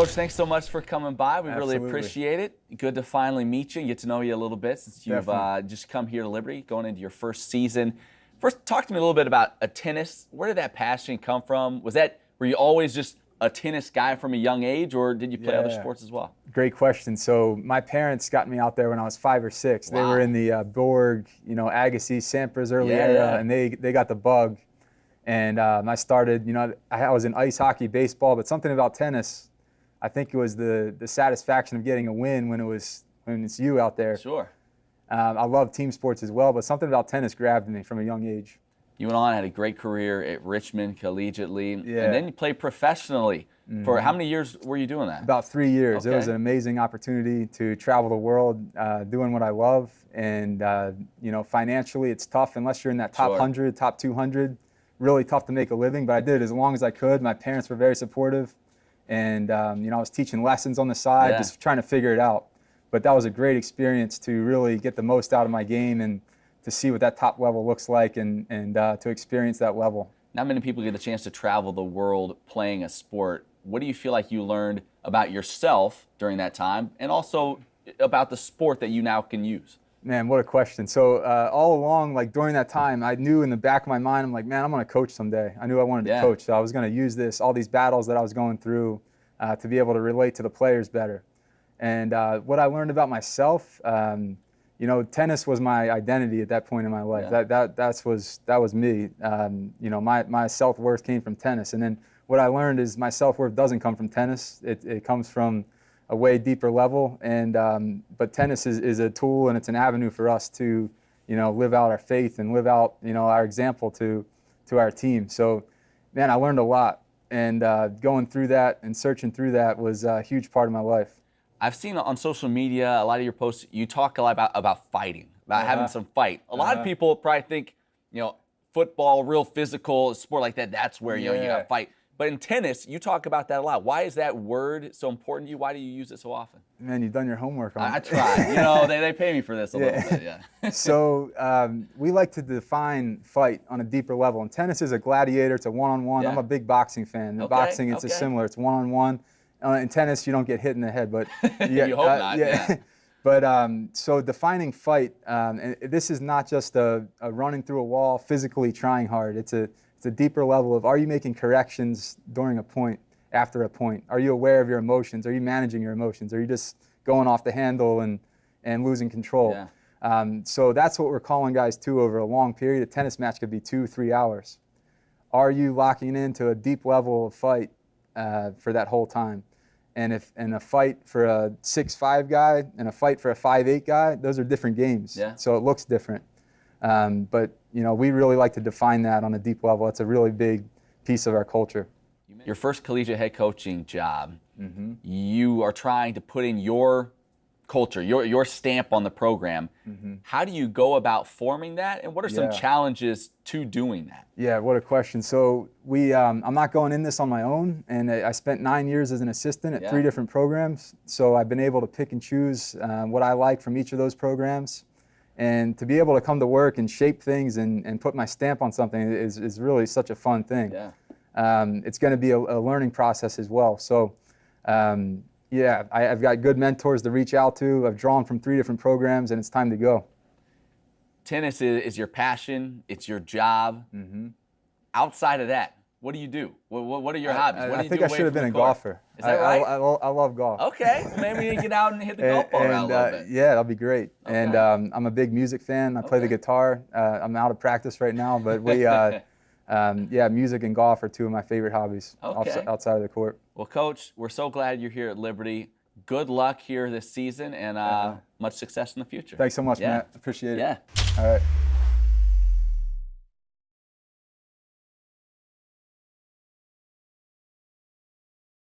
Coach, thanks so much for coming by. We Absolutely. really appreciate it. Good to finally meet you and get to know you a little bit since you've Definitely. just come here to Liberty, going into your first season. First, talk to me a little bit about tennis. Where did that passion come from? Were you always just a tennis guy from a young age, or did you play other sports as well? Great question. So my parents got me out there when I was 5 or 6. Wow. They were in the Borg, Agassiz, Sampras early Yeah, era, yeah. and they got the bug. And I started, I was in ice hockey, baseball, but something about tennis. I think it was the satisfaction of getting a win when it's you out there. Sure. I love team sports as well, but something about tennis grabbed me from a young age. You went on, had a great career at Richmond collegiately, Yeah. and then you played professionally. For how many years were you doing that? About 3 years. Okay. It was an amazing opportunity to travel the world doing what I love. And, financially it's tough unless you're in that top Sure. 100, top 200. Really tough to make a living, but I did it as long as I could. My parents were very supportive. And, I was teaching lessons on the side, Yeah. just trying to figure it out. But that was a great experience to really get the most out of my game and to see what that top level looks like and to experience that level. Not many people get the chance to travel the world playing a sport. What do you feel like you learned about yourself during that time, and also about the sport that you now can use? Man, what a question. So all along, like during that time, I knew in the back of my mind, I'm like, man, I'm going to coach someday. I knew I wanted to coach, so I was going to use all these battles that I was going through to be able to relate to the players better. And what I learned about myself, tennis was my identity at that point in my life. Yeah. That was me. My self-worth came from tennis. And then what I learned is my self-worth doesn't come from tennis. It comes from a way deeper level. And but tennis is a tool, and it's an avenue for us to, live out our faith and live out, our example to our team. So, man, I learned a lot. And going through that and searching through that was a huge part of my life. I've seen on social media, a lot of your posts, you talk a lot about fighting, about having some fight. A lot of people probably think, football, real physical, a sport like that, that's where, you got to fight. But in tennis, you talk about that a lot. Why is that word so important to you? Why do you use it so often? Man, you've done your homework on it. I try. They pay me for this a little bit, yeah. So we like to define fight on a deeper level. And tennis is a gladiator. It's a one-on-one. Yeah. I'm a big boxing fan. In boxing, it's similar. It's one-on-one. In tennis, you don't get hit in the head, but you hope not. Yeah. But so defining fight, and this is not just a running through a wall, physically trying hard. It's a deeper level of, are you making corrections during a point, after a point? Are you aware of your emotions? Are you managing your emotions? Are you just going off the handle and losing control? Yeah. So that's what we're calling guys to over a long period. A tennis match could be 2-3 hours. Are you locking into a deep level of fight for that whole time? And a fight for a 6'5" guy and a fight for a 5'8" guy, those are different games. Yeah. So it looks different. But we really like to define that on a deep level. It's a really big piece of our culture. Your first collegiate head coaching job, you are trying to put in your culture, your stamp on the program. How do you go about forming that, and what are some challenges to doing that? Yeah, what a question. So I'm not going in this on my own, and I spent 9 years as an assistant at 3 different programs. So I've been able to pick and choose what I like from each of those programs. And to be able to come to work and shape things and put my stamp on something is really such a fun thing. Yeah. It's going to be a learning process as well. So I've got good mentors to reach out to. I've drawn from 3 different programs, and it's time to go. Tennis is your passion. It's your job. Outside of that, what do you do? What are your hobbies? What do I you think do I away should have from been a the court? golfer. Is that right? I love golf. Okay, maybe you get out and hit the golf ball around a little bit. Yeah, that'll be great. Okay. And I'm a big music fan. I play the guitar. I'm out of practice right now, but music and golf are 2 of my favorite hobbies outside of the court. Well, Coach, we're so glad you're here at Liberty. Good luck here this season, and much success in the future. Thanks so much, Matt. Appreciate it. Yeah. All right.